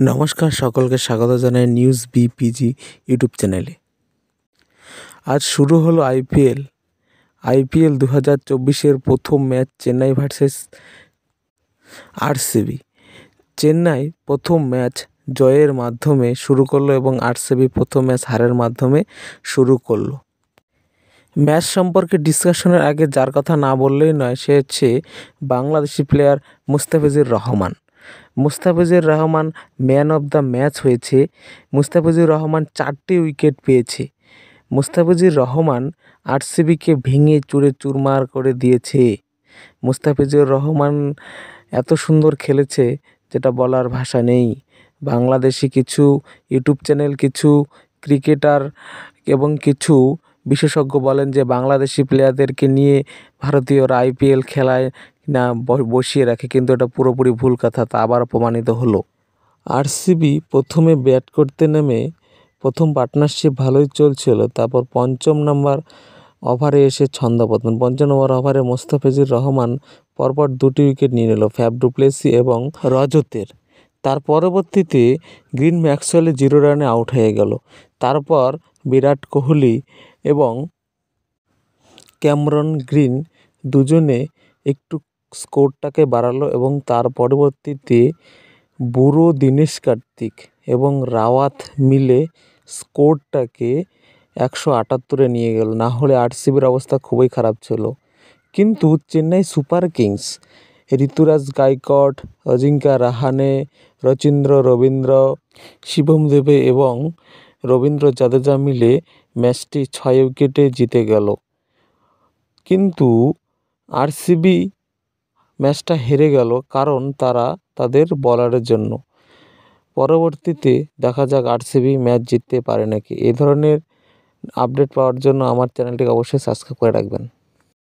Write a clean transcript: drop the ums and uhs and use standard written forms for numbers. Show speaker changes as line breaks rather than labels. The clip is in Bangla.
নমস্কার, সকলকে স্বাগত জানাই নিউজ বিপিজি ইউটিউব চ্যানেলে। আজ শুরু হলো আইপিএল 2024-এর প্রথম match Chennai versus RCB. Chennai প্রথম ম্যাচ জয়ের মাধ্যমে শুরু করলো এবং আরসিবি প্রথম ম্যাচ হারের মাধ্যমে শুরু করলো। ম্যাচ সম্পর্কে ডিসকাশনের আগে যার কথা না বললেই নয়, সে হচ্ছে Bangladeshi player Mustafizur Rahman. Mustafizur Rahman man of the match হয়েছে। মুস্তাফিজুর রহমান 4টি উইকেট পেয়েছে। মুস্তাফিজুর রহমান আরসিবিকে ভেঙে চুরে চুরমার করে দিয়েছে। মুস্তাফিজুর রহমান এত সুন্দর খেলেছে যেটা বলার ভাষা নেই। বাংলাদেশি কিছু ইউটিউব চ্যানেল, কিছু ক্রিকেটার এবং কিছু বিশেষজ্ঞ বলেন যে বাংলাদেশি প্লেয়ারদেরকে নিয়ে ভারতীয়রা আইপিএল খেলায় না বসিয়ে রাখে, কিন্তু এটা পুরোপুরি ভুল কথা। তা আবার প্রমাণিত হলো। আরসিবি প্রথমে ব্যাট করতে নেমে প্রথম পার্টনারশিপ ভালোই চলছিল, তারপর পঞ্চম নম্বর ওভারে এসে ছন্দপতন। পঞ্চম নম্বর ওভারে মুস্তাফিজুর রহমান পরপর 2টি উইকেট নিয়ে নিল, ফ্যাফ ডু প্লেসি এবং রজতের। তার পরবর্তীতে গ্রিন ম্যাক্সওয়েল 0 রানে আউট হয়ে গেল। তারপর বিরাট কোহলি এবং ক্যামেরন গ্রিন দুজনে একটু স্কোরটাকে বাড়ালো এবং তার পরবর্তীতে বুড়ো দীনেশ কার্তিক এবং রাওয়াত মিলে স্কোরটাকে 178-এ নিয়ে গেল। না হলে আরসিবির অবস্থা খুবই খারাপ ছিল। কিন্তু চেন্নাই সুপার কিংস ঋতুরাজ গায়কোয়াড়, অজিঙ্কা রাহানে, রচিন্দ্র রবীন্দ্র, শিবম দেবে এবং রবীন্দ্র জাদেজা মিলে ম্যাচটি 6 উইকেটে জিতে গেল। কিন্তু আরসিবি ম্যাচটা হেরে গেল কারণ তাদের বলারের জন্য। পরবর্তীতে দেখা যাক আরসিবি ম্যাচ জিততে পারে নাকি। এই ধরনের আপডেট পাওয়ার জন্য আমার চ্যানেলটিকে অবশ্যই সাবস্ক্রাইব করে রাখবেন।